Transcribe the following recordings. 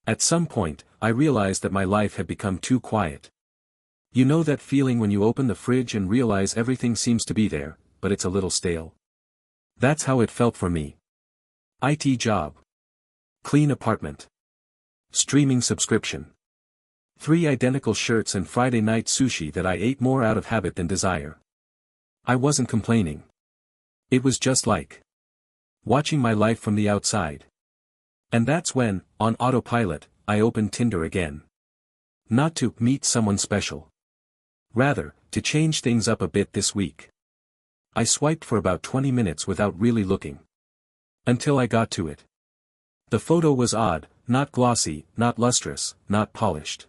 At some point, I realized that my life had become too quiet. You know that feeling when you open the fridge and realize everything seems to be there, but it's a little stale? That's how it felt for me. IT job. Clean apartment. Streaming subscription. 3 identical shirts and Friday night sushi that I ate more out of habit than desire. I wasn't complaining. It was just like watching my life from the outside. And that's when, on autopilot, I opened Tinder again. Not to meet someone special. Rather, to change things up a bit this week. I swiped for about 20 minutes without really looking. Until I got to it. The photo was odd, not glossy, not lustrous, not polished.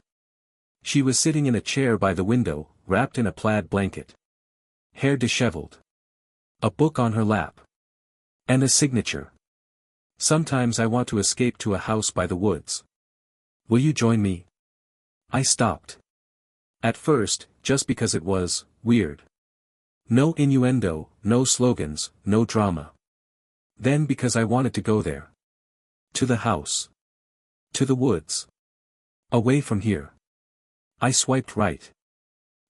She was sitting in a chair by the window, wrapped in a plaid blanket. Hair disheveled. A book on her lap. And a signature. Sometimes I want to escape to a house by the woods. Will you join me? I stopped. At first, just because it was weird. No innuendo, no slogans, no drama. Then because I wanted to go there. To the house. To the woods. Away from here. I swiped right.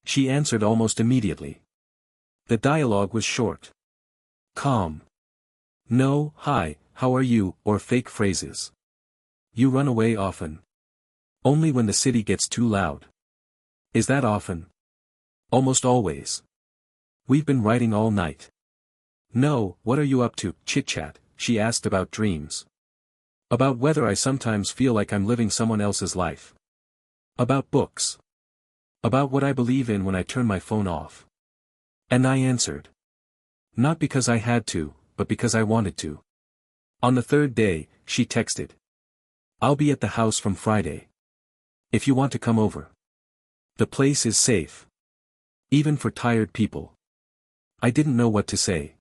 She answered almost immediately. The dialogue was short. Calm. No, hi, how are you, or fake phrases. You run away often. Only when the city gets too loud. Is that often? Almost always. We've been writing all night. No, what are you up to? Chit-chat, she asked about dreams. About whether I sometimes feel like I'm living someone else's life. About books. About what I believe in when I turn my phone off. And I answered. Not because I had to, but because I wanted to. On the 3rd day, she texted. I'll be at the house from Friday. If you want to come over. The place is safe. Even for tired people. I didn't know what to say.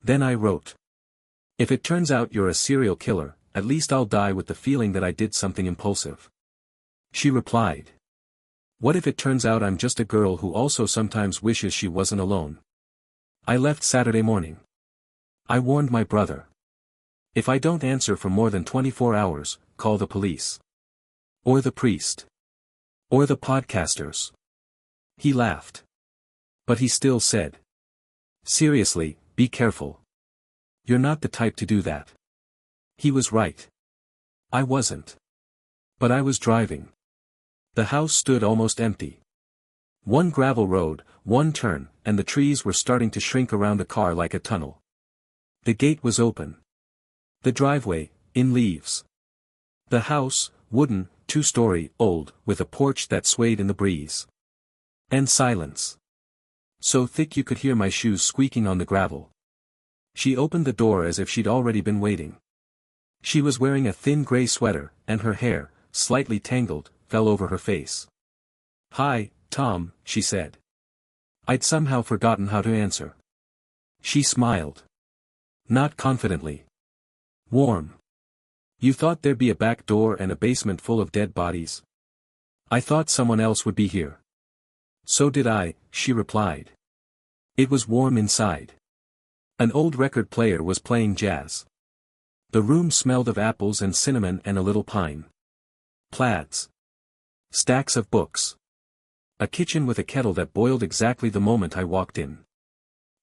Then I wrote. If it turns out you're a serial killer, at least I'll die with the feeling that I did something impulsive. She replied. What if it turns out I'm just a girl who also sometimes wishes she wasn't alone? I left Saturday morning. I warned my brother. If I don't answer for more than 24 hours, call the police. Or the priest. Or the podcasters. He laughed. But he still said. Seriously, be careful. You're not the type to do that. He was right. I wasn't. But I was driving. The house stood almost empty. One gravel road, one turn, and the trees were starting to shrink around the car like a tunnel. The gate was open. The driveway, in leaves. The house, wooden, 2-story, old, with a porch that swayed in the breeze. And silence. So thick you could hear my shoes squeaking on the gravel. She opened the door as if she'd already been waiting. She was wearing a thin gray sweater, and her hair, slightly tangled, fell over her face. Hi, Tom, she said. I'd somehow forgotten how to answer. She smiled. Not confidently. Warm. You thought there'd be a back door and a basement full of dead bodies? I thought someone else would be here. So did I, she replied. It was warm inside. An old record player was playing jazz. The room smelled of apples and cinnamon and a little pine. Plaids. Stacks of books. A kitchen with a kettle that boiled exactly the moment I walked in.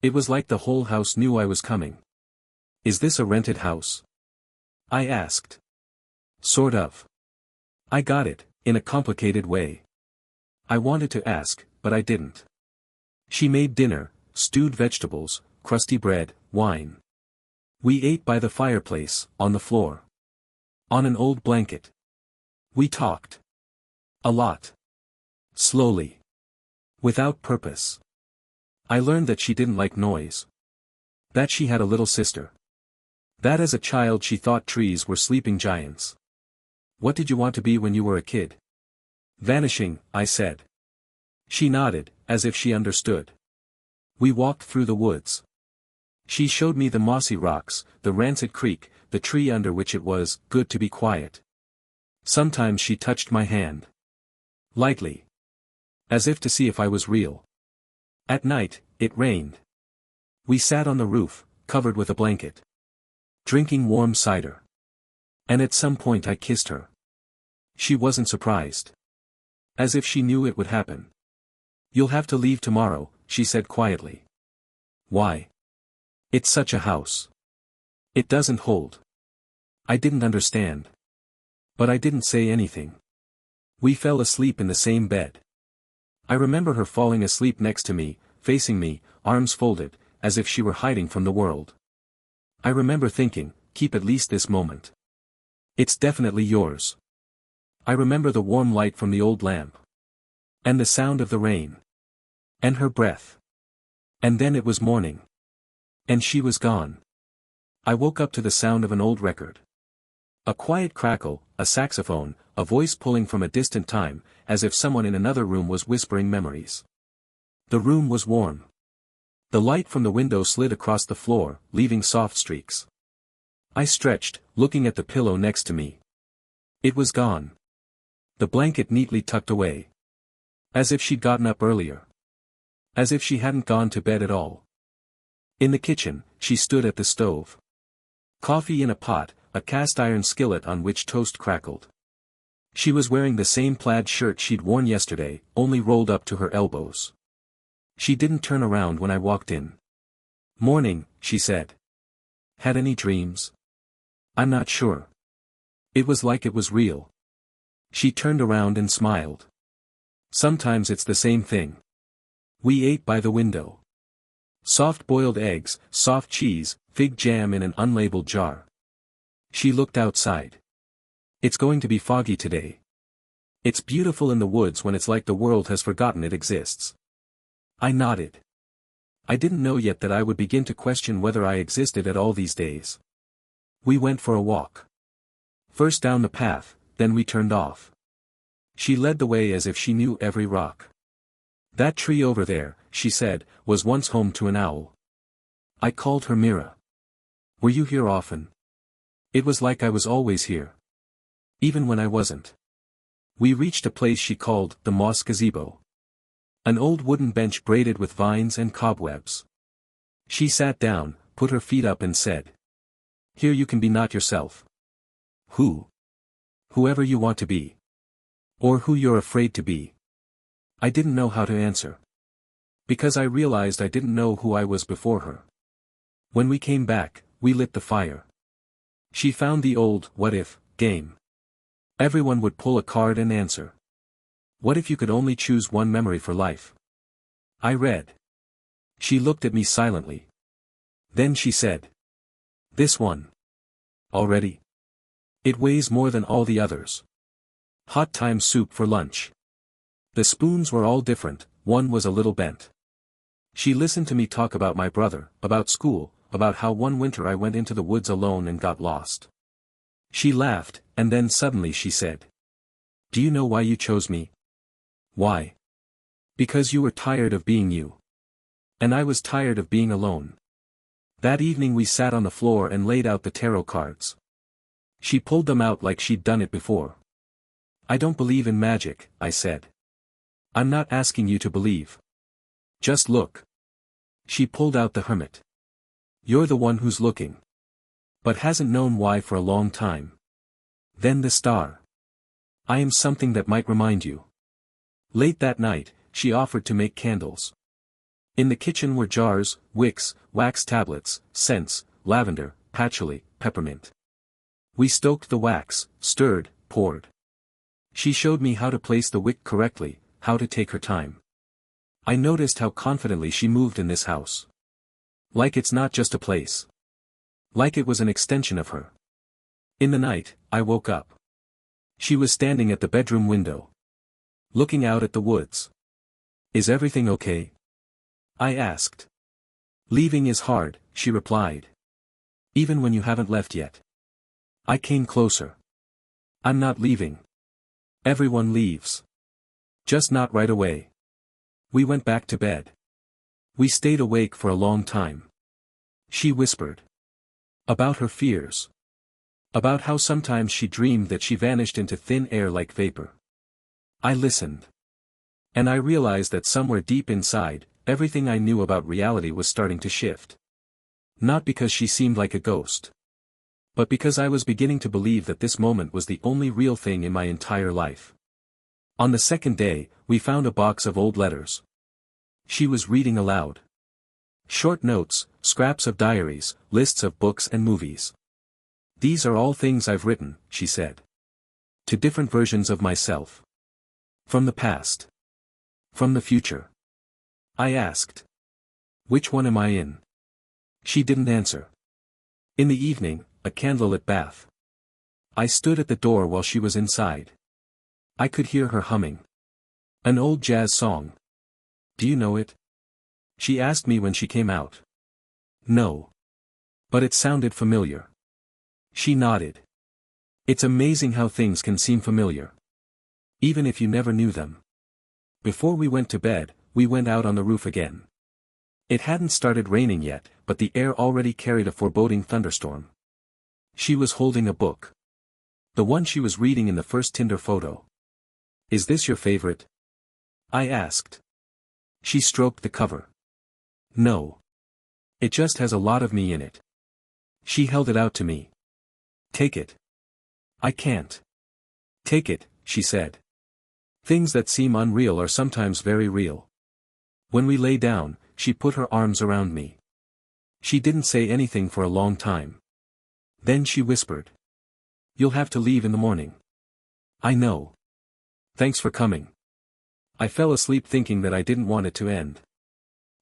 It was like the whole house knew I was coming. Is this a rented house? I asked. Sort of. I got it, in a complicated way. I wanted to ask, but I didn't. She made dinner, stewed vegetables, crusty bread, wine. We ate by the fireplace, on the floor. On an old blanket. We talked. A lot. Slowly. Without purpose. I learned that she didn't like noise. That she had a little sister. That as a child she thought trees were sleeping giants. What did you want to be when you were a kid? Vanishing, I said. She nodded, as if she understood. We walked through the woods. She showed me the mossy rocks, the rancid creek, the tree under which it was good to be quiet. Sometimes she touched my hand. Lightly. As if to see if I was real. At night, it rained. We sat on the roof, covered with a blanket. Drinking warm cider. And at some point I kissed her. She wasn't surprised. As if she knew it would happen. "You'll have to leave tomorrow," she said quietly. "Why? It's such a house. It doesn't hold." I didn't understand. But I didn't say anything. We fell asleep in the same bed. I remember her falling asleep next to me, facing me, arms folded, as if she were hiding from the world. I remember thinking, keep at least this moment. It's definitely yours. I remember the warm light from the old lamp. And the sound of the rain. And her breath. And then it was morning. And she was gone. I woke up to the sound of an old record. A quiet crackle, a saxophone, a voice pulling from a distant time, as if someone in another room was whispering memories. The room was warm. The light from the window slid across the floor, leaving soft streaks. I stretched, looking at the pillow next to me. It was gone. The blanket neatly tucked away. As if she'd gotten up earlier. As if she hadn't gone to bed at all. In the kitchen, she stood at the stove. Coffee in a pot, a cast-iron skillet on which toast crackled. She was wearing the same plaid shirt she'd worn yesterday, only rolled up to her elbows. She didn't turn around when I walked in. "Morning," she said. "Had any dreams?" "I'm not sure." It was like it was real. She turned around and smiled. "Sometimes it's the same thing." We ate by the window. Soft boiled eggs, soft cheese, fig jam in an unlabeled jar. She looked outside. "It's going to be foggy today. It's beautiful in the woods when it's like the world has forgotten it exists." I nodded. I didn't know yet that I would begin to question whether I existed at all these days. We went for a walk. First down the path, then we turned off. She led the way as if she knew every rock. "That tree over there," she said, "was once home to an owl." I called her Mira. "Were you here often?" It was like I was always here. Even when I wasn't. We reached a place she called the Moss Gazebo. An old wooden bench braided with vines and cobwebs. She sat down, put her feet up and said, "Here you can be not yourself." "Who?" "Whoever you want to be. Or who you're afraid to be." I didn't know how to answer. Because I realized I didn't know who I was before her. When we came back, we lit the fire. She found the old "what if" game. Everyone would pull a card and answer. What if you could only choose one memory for life? I read. She looked at me silently. Then she said, "This one." "Already?" "It weighs more than all the others. Hot time soup for lunch. The spoons were all different, one was a little bent." She listened to me talk about my brother, about school, about how one winter I went into the woods alone and got lost. She laughed, and then suddenly she said, "Do you know why you chose me?" "Why?" "Because you were tired of being you. And I was tired of being alone." That evening we sat on the floor and laid out the tarot cards. She pulled them out like she'd done it before. "I don't believe in magic," I said. "I'm not asking you to believe. Just look." She pulled out the Hermit. "You're the one who's looking. But hasn't known why for a long time." Then the Star. "I am something that might remind you." Late that night, she offered to make candles. In the kitchen were jars, wicks, wax tablets, scents, lavender, patchouli, peppermint. We stoked the wax, stirred, poured. She showed me how to place the wick correctly, how to take her time. I noticed how confidently she moved in this house. Like it's not just a place. Like it was an extension of her. In the night, I woke up. She was standing at the bedroom window. Looking out at the woods. "Is everything okay?" I asked. "Leaving is hard," she replied. "Even when you haven't left yet." I came closer. "I'm not leaving. Everyone leaves. Just not right away." We went back to bed. We stayed awake for a long time. She whispered. About her fears. About how sometimes she dreamed that she vanished into thin air like vapor. I listened. And I realized that somewhere deep inside, everything I knew about reality was starting to shift. Not because she seemed like a ghost. but because I was beginning to believe that this moment was the only real thing in my entire life. On the second day, we found a box of old letters. She was reading aloud. Short notes, scraps of diaries, lists of books and movies. These are all things I've written, she said. To different versions of myself. From the past. From the future. I asked. Which one am I in? She didn't answer. In the evening, a candlelit bath. I stood at the door while she was inside. I could hear her humming. An old jazz song. Do you know it? She asked me when she came out. No. But it sounded familiar. She nodded. It's amazing how things can seem familiar. Even if you never knew them. Before we went to bed, we went out on the roof again. It hadn't started raining yet, but the air already carried a foreboding thunderstorm. She was holding a book. The one she was reading in the first Tinder photo. Is this your favorite? I asked. She stroked the cover. No. It just has a lot of me in it. She held it out to me. Take it. I can't. Take it, she said. Things that seem unreal are sometimes very real. When we lay down, she put her arms around me. She didn't say anything for a long time. Then she whispered. You'll have to leave in the morning. I know. Thanks for coming. I fell asleep thinking that I didn't want it to end.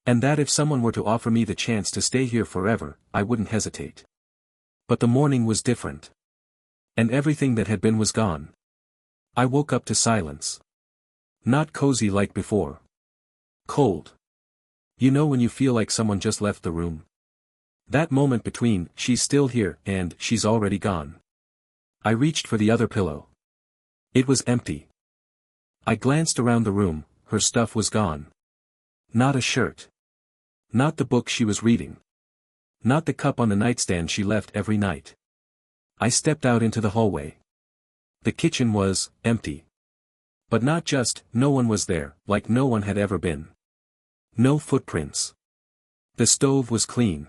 And that if someone were to offer me the chance to stay here forever, I wouldn't hesitate. But the morning was different. And everything that had been was gone. I woke up to silence. Not cozy like before. Cold. You know when you feel like someone just left the room? That moment between, she's still here, and she's already gone. I reached for the other pillow. It was empty. I glanced around the room, her stuff was gone. Not a shirt. Not the book she was reading. Not the cup on the nightstand she left every night. I stepped out into the hallway. The kitchen was empty. But not just, no one was there, like no one had ever been. No footprints. The stove was clean.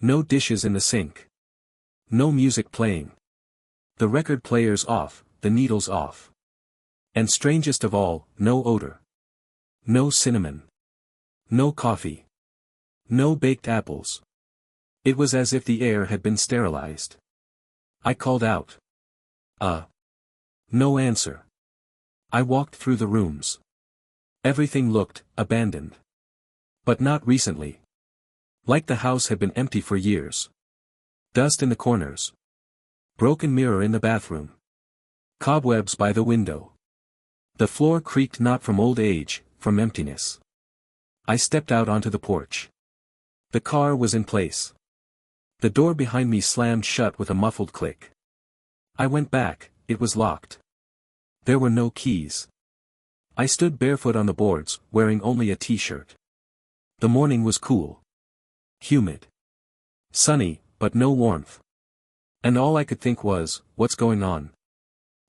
No dishes in the sink. No music playing. The record player's off, the needle's off. And strangest of all, no odor. No cinnamon. No coffee. No baked apples. It was as if the air had been sterilized. I called out. No answer. I walked through the rooms. Everything looked abandoned. But not recently. Like the house had been empty for years. Dust in the corners. Broken mirror in the bathroom. Cobwebs by the window. The floor creaked not from old age, from emptiness. I stepped out onto the porch. The car was in place. The door behind me slammed shut with a muffled click. I went back, it was locked. There were no keys. I stood barefoot on the boards, wearing only a t-shirt. The morning was cool. Humid. Sunny, but no warmth. And all I could think was, what's going on?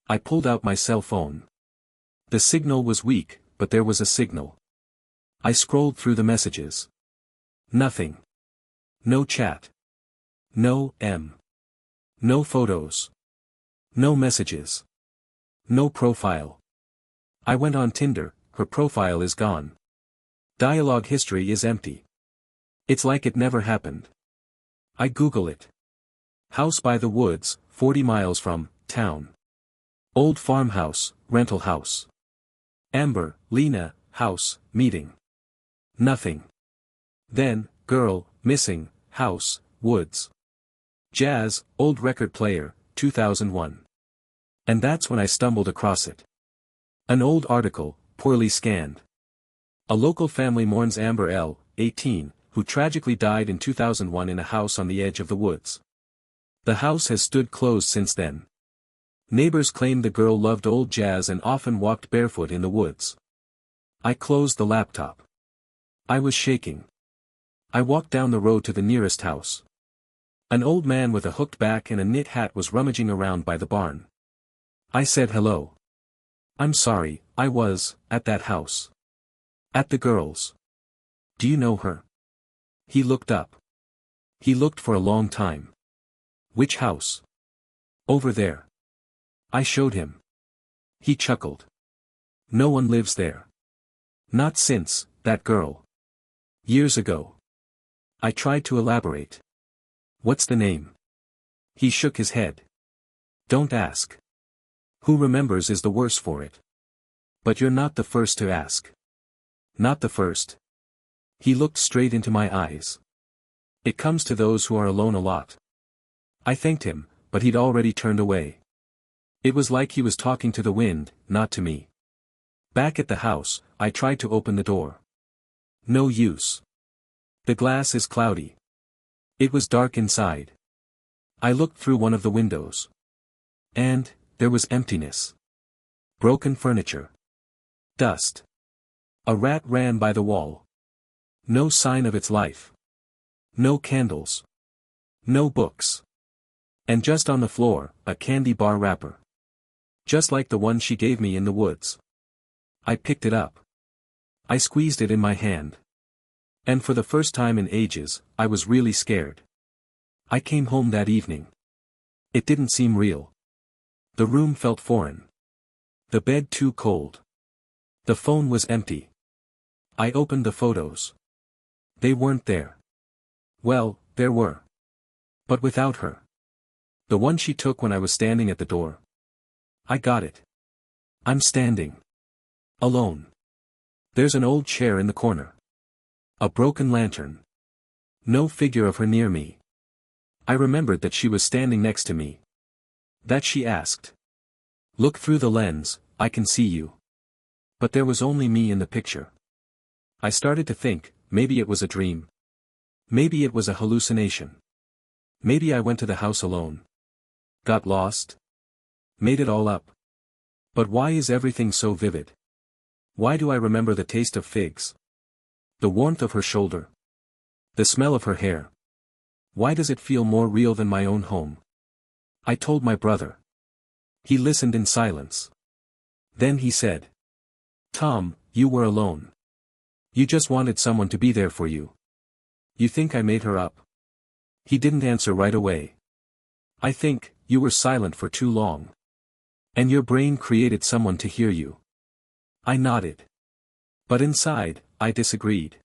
I pulled out my cell phone. The signal was weak, but there was a signal. I scrolled through the messages. Nothing. No chat. No No photos. No messages. No profile. I went on Tinder, her profile is gone. Dialogue history is empty. It's like it never happened. I Google it. House by the woods, 40 miles from town. Old farmhouse, rental house. Amber, Lena, house, meeting. Nothing. Then, girl, missing, house, woods. Jazz, old record player, 2001. And that's when I stumbled across it. An old article, poorly scanned. A local family mourns Amber L., 18, who tragically died in 2001 in a house on the edge of the woods. The house has stood closed since then. Neighbors claim the girl loved old jazz and often walked barefoot in the woods. I closed the laptop. I was shaking. I walked down the road to the nearest house. An old man with a hooked back and a knit hat was rummaging around by the barn. I said hello. I'm sorry, I was, at that house. At the girl's. Do you know her? He looked up. He looked for a long time. Which house? Over there. I showed him. He chuckled. No one lives there. Not since, that girl. Years ago. I tried to elaborate. What's the name? He shook his head. Don't ask. Who remembers is the worse for it. But you're not the first to ask. Not the first. He looked straight into my eyes. It comes to those who are alone a lot. I thanked him, but he'd already turned away. It was like he was talking to the wind, not to me. Back at the house, I tried to open the door. No use. The glass is cloudy. It was dark inside. I looked through one of the windows. And, there was emptiness. Broken furniture. Dust. A rat ran by the wall. No sign of its life. No candles. No books. And just on the floor, a candy bar wrapper. Just like the one she gave me in the woods. I picked it up. I squeezed it in my hand. And for the first time in ages, I was really scared. I came home that evening. It didn't seem real. The room felt foreign. The bed too cold. The phone was empty. I opened the photos. They weren't there. Well, there were. But without her. The one she took when I was standing at the door. I got it. I'm standing. Alone. There's an old chair in the corner. A broken lantern. No figure of her near me. I remembered that she was standing next to me. That she asked. Look through the lens, I can see you. But there was only me in the picture. I started to think, maybe it was a dream. Maybe it was a hallucination. Maybe I went to the house alone. Got lost? Made it all up. But why is everything so vivid? Why do I remember the taste of figs? The warmth of her shoulder. The smell of her hair. Why does it feel more real than my own home? I told my brother. He listened in silence. Then he said. Tom, you were alone. You just wanted someone to be there for you. You think I made her up? He didn't answer right away. I think, you were silent for too long. And your brain created someone to hear you. I nodded. But inside, I disagreed.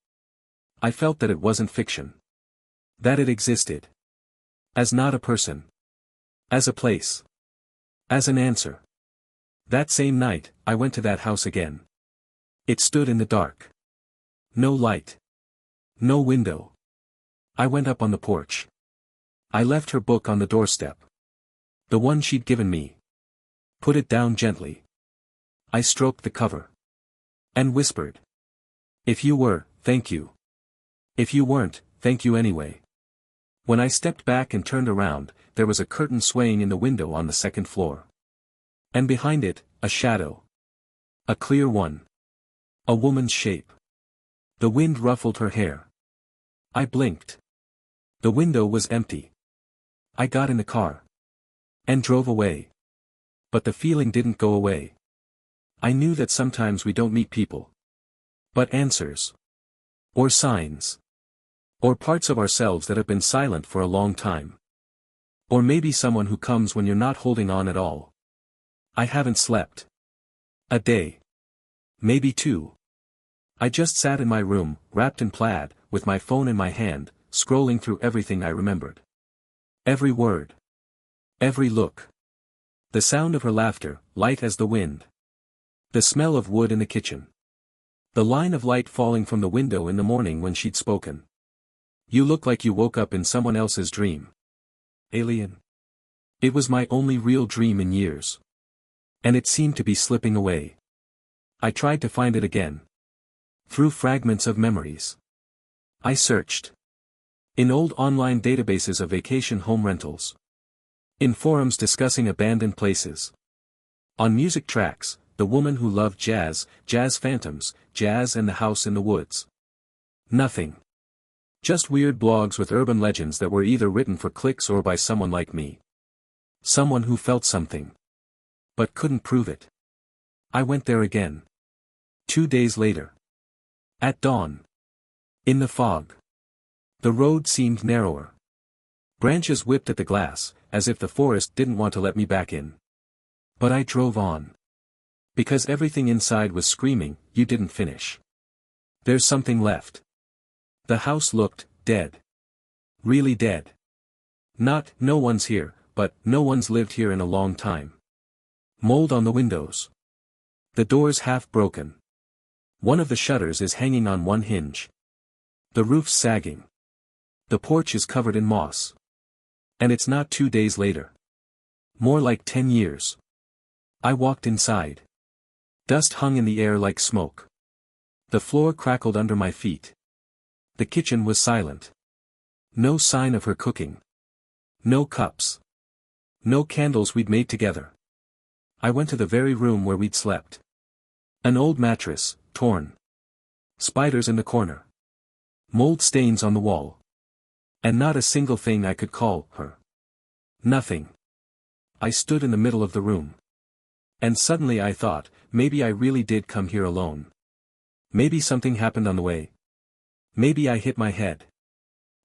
I felt that it wasn't fiction. That it existed. As not a person. As a place. As an answer. That same night, I went to that house again. It stood in the dark. No light. No window. I went up on the porch. I left her book on the doorstep. The one she'd given me. Put it down gently. I stroked the cover. And whispered. If you were, thank you. If you weren't, thank you anyway. When I stepped back and turned around, there was a curtain swaying in the window on the second floor. And behind it, a shadow. A clear one. A woman's shape. The wind ruffled her hair. I blinked. The window was empty. I got in the car. And drove away. But the feeling didn't go away. I knew that sometimes we don't meet people. But answers. Or signs. Or parts of ourselves that have been silent for a long time. Or maybe someone who comes when you're not holding on at all. I haven't slept. A day. Maybe two. I just sat in my room, wrapped in plaid, with my phone in my hand, scrolling through everything I remembered. Every word. Every look. The sound of her laughter, light as the wind. The smell of wood in the kitchen. The line of light falling from the window in the morning when she'd spoken. You look like you woke up in someone else's dream. Alien. It was my only real dream in years. And it seemed to be slipping away. I tried to find it again. Through fragments of memories. I searched. In old online databases of vacation home rentals. In forums discussing abandoned places. On music tracks, The Woman Who Loved Jazz, Jazz Phantoms, Jazz and the House in the Woods. Nothing. Just weird blogs with urban legends that were either written for clicks or by someone like me. Someone who felt something. But couldn't prove it. I went there again. 2 days later. At dawn. In the fog. The road seemed narrower. Branches whipped at the glass, as if the forest didn't want to let me back in. But I drove on. Because everything inside was screaming, "You didn't finish. There's something left." The house looked dead. Really dead. Not, "No one's here," but, "No one's lived here in a long time." Mold on the windows. The doors half broken. One of the shutters is hanging on one hinge. The roof's sagging. The porch is covered in moss. And it's not 2 days later. More like 10 years. I walked inside. Dust hung in the air like smoke. The floor crackled under my feet. The kitchen was silent. No sign of her cooking. No cups. No candles we'd made together. I went to the very room where we'd slept. An old mattress, torn. Spiders in the corner. Mold stains on the wall. And not a single thing I could call her. Nothing. I stood in the middle of the room. And suddenly I thought, maybe I really did come here alone. Maybe something happened on the way. Maybe I hit my head.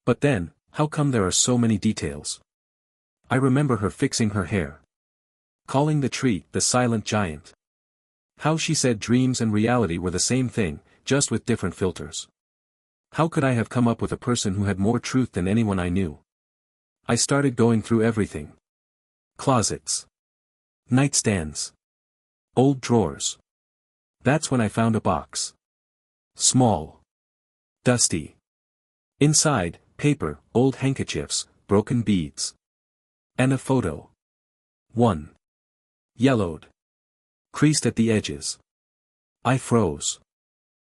But then, how come there are so many details? I remember her fixing her hair. Calling the tree the silent giant. How she said dreams and reality were the same thing, just with different filters. How could I have come up with a person who had more truth than anyone I knew? I started going through everything. Closets. Nightstands. Old drawers. That's when I found a box. Small. Dusty. Inside, paper, old handkerchiefs, broken beads. And a photo. One. Yellowed. Creased at the edges. I froze.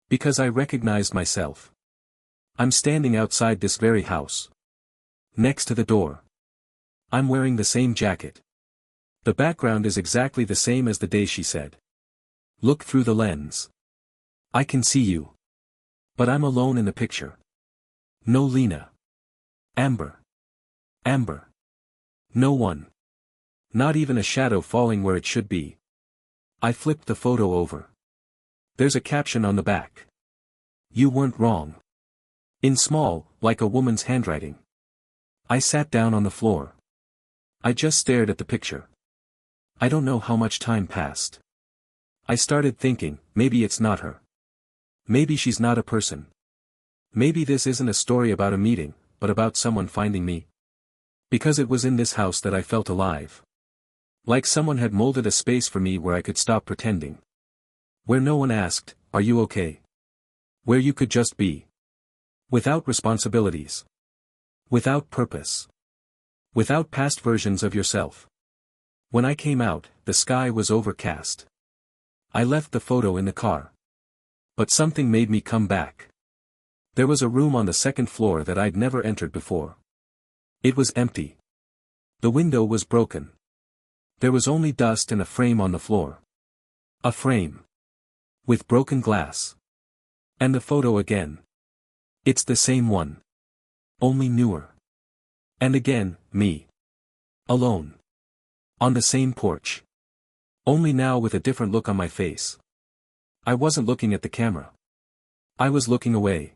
Because I recognized myself. I'm standing outside this very house. Next to the door. I'm wearing the same jacket. The background is exactly the same as the day she said. Look through the lens. I can see you. But I'm alone in the picture. No Lena. Amber. Amber. No one. Not even a shadow falling where it should be. I flipped the photo over. There's a caption on the back. You weren't wrong. In small, like a woman's handwriting. I sat down on the floor. I just stared at the picture. I don't know how much time passed. I started thinking, maybe it's not her. Maybe she's not a person. Maybe this isn't a story about a meeting, but about someone finding me. Because it was in this house that I felt alive. Like someone had molded a space for me where I could stop pretending. Where no one asked, "Are you okay?" Where you could just be. Without responsibilities. Without purpose. Without past versions of yourself. When I came out, the sky was overcast. I left the photo in the car. But something made me come back. There was a room on the second floor that I'd never entered before. It was empty. The window was broken. There was only dust and a frame on the floor. A frame. With broken glass. And the photo again. It's the same one. Only newer. And again, me. Alone. On the same porch. Only now with a different look on my face. I wasn't looking at the camera. I was looking away.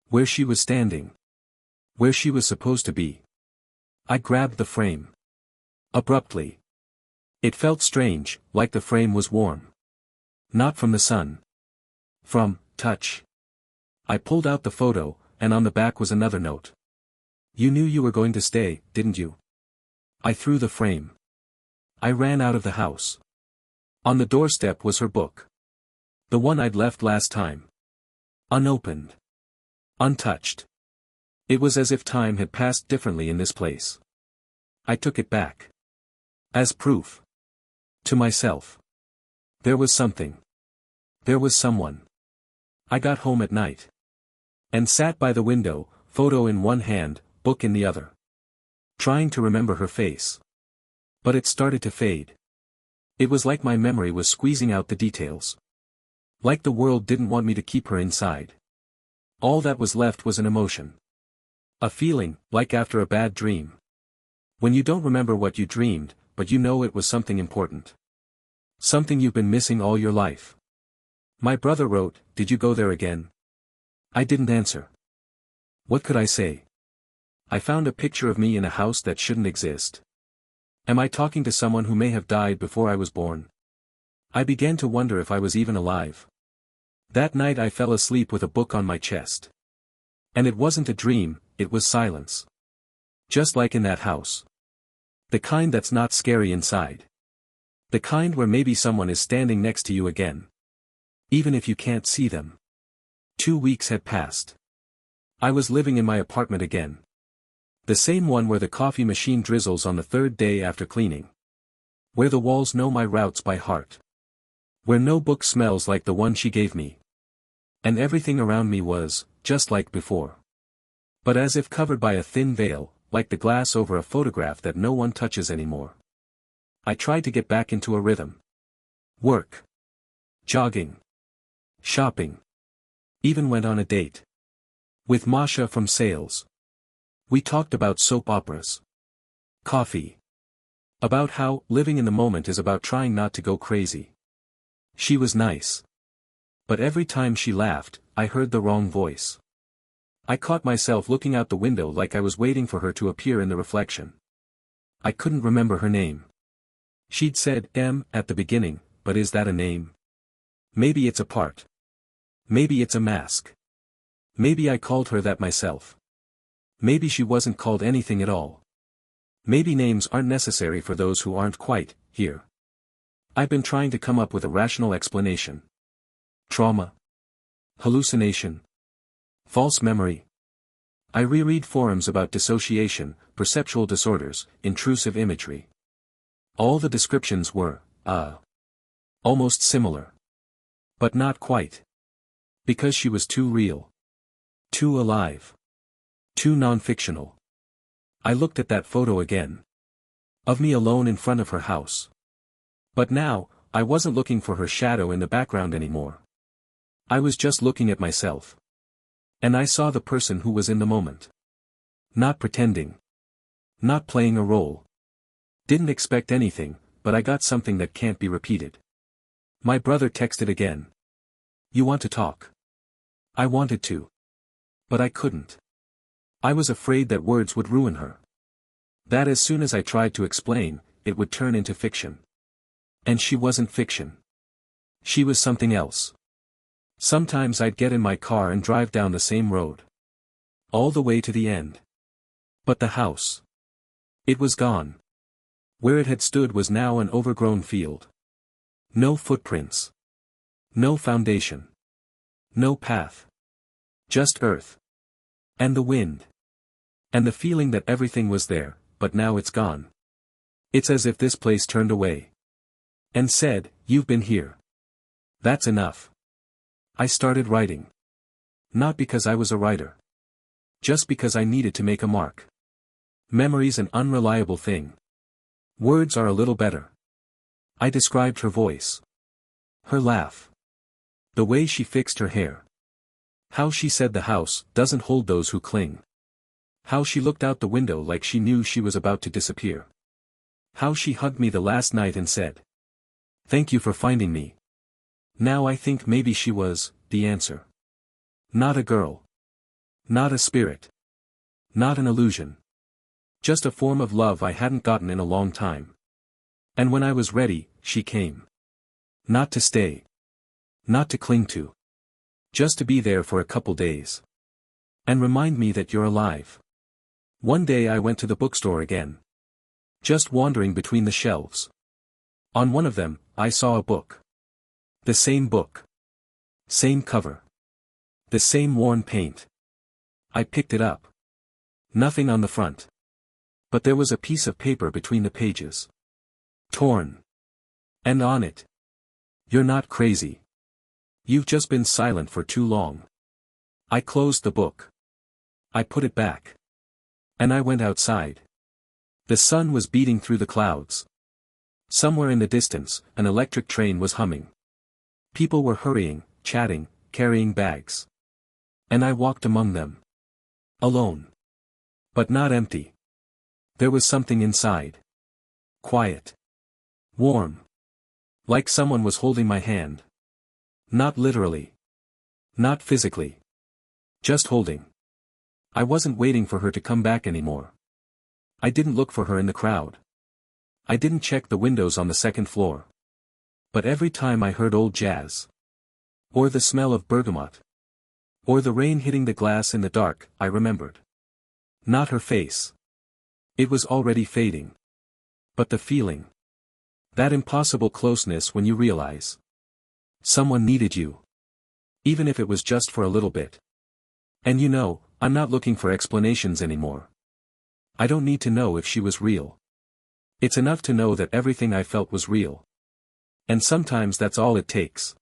Where she was standing. Where she was supposed to be. I grabbed the frame. Abruptly. It felt strange, like the frame was warm. Not from the sun. From touch. I pulled out the photo, and on the back was another note. You knew you were going to stay, didn't you? I threw the frame. I ran out of the house. On the doorstep was her book. The one I'd left last time. Unopened. Untouched. It was as if time had passed differently in this place. I took it back. As proof. To myself. There was something. There was someone. I got home at night. And sat by the window, photo in one hand, book in the other. Trying to remember her face. But it started to fade. It was like my memory was squeezing out the details. Like the world didn't want me to keep her inside. All that was left was an emotion. A feeling, like after a bad dream. When you don't remember what you dreamed, but you know it was something important. Something you've been missing all your life. My brother wrote, "Did you go there again?" I didn't answer. What could I say? I found a picture of me in a house that shouldn't exist. Am I talking to someone who may have died before I was born? I began to wonder if I was even alive. That night I fell asleep with a book on my chest. And it wasn't a dream, it was silence. Just like in that house. The kind that's not scary inside. The kind where maybe someone is standing next to you again. Even if you can't see them. 2 weeks had passed. I was living in my apartment again. The same one where the coffee machine drizzles on the third day after cleaning. Where the walls know my routes by heart. Where no book smells like the one she gave me. And everything around me was, just like before. But as if covered by a thin veil, like the glass over a photograph that no one touches anymore. I tried to get back into a rhythm. Work. Jogging. Shopping. Even went on a date. With Masha from sales. We talked about soap operas. Coffee. About how, living in the moment is about trying not to go crazy. She was nice. But every time she laughed, I heard the wrong voice. I caught myself looking out the window like I was waiting for her to appear in the reflection. I couldn't remember her name. She'd said M at the beginning, but is that a name? Maybe it's a part. Maybe it's a mask. Maybe I called her that myself. Maybe she wasn't called anything at all. Maybe names aren't necessary for those who aren't quite here. I've been trying to come up with a rational explanation. Trauma. Hallucination. False memory. I reread forums about dissociation, perceptual disorders, intrusive imagery. All the descriptions were, almost similar. But not quite. Because she was too real. Too alive. Too non-fictional. I looked at that photo again. Of me alone in front of her house. But now, I wasn't looking for her shadow in the background anymore. I was just looking at myself. And I saw the person who was in the moment. Not pretending. Not playing a role. Didn't expect anything, but I got something that can't be repeated. My brother texted again. You want to talk? I wanted to. But I couldn't. I was afraid that words would ruin her. That as soon as I tried to explain, it would turn into fiction. And she wasn't fiction. She was something else. Sometimes I'd get in my car and drive down the same road. All the way to the end. But the house. It was gone. Where it had stood was now an overgrown field. No footprints. No foundation. No path. Just earth. And the wind. And the feeling that everything was there, but now it's gone. It's as if this place turned away. And said, you've been here. That's enough. I started writing. Not because I was a writer. Just because I needed to make a mark. Memory's an unreliable thing. Words are a little better. I described her voice. Her laugh. The way she fixed her hair. How she said the house doesn't hold those who cling. How she looked out the window like she knew she was about to disappear. How she hugged me the last night and said, thank you for finding me. Now I think maybe she was the answer. Not a girl. Not a spirit. Not an illusion. Just a form of love I hadn't gotten in a long time. And when I was ready, she came. Not to stay. Not to cling to. Just to be there for a couple days. And remind me that you're alive. One day I went to the bookstore again. Just wandering between the shelves. On one of them, I saw a book. The same book. Same cover. The same worn paint. I picked it up. Nothing on the front. But there was a piece of paper between the pages. Torn. And on it. You're not crazy. You've just been silent for too long. I closed the book. I put it back. And I went outside. The sun was beating through the clouds. Somewhere in the distance, an electric train was humming. People were hurrying, chatting, carrying bags. And I walked among them. Alone. But not empty. There was something inside. Quiet. Warm. Like someone was holding my hand. Not literally. Not physically. Just holding. I wasn't waiting for her to come back anymore. I didn't look for her in the crowd. I didn't check the windows on the second floor. But every time I heard old jazz, or the smell of bergamot, or the rain hitting the glass in the dark, I remembered. Not her face. It was already fading. But the feeling. That impossible closeness when you realize someone needed you. Even if it was just for a little bit. And you know, I'm not looking for explanations anymore. I don't need to know if she was real. It's enough to know that everything I felt was real. And sometimes that's all it takes.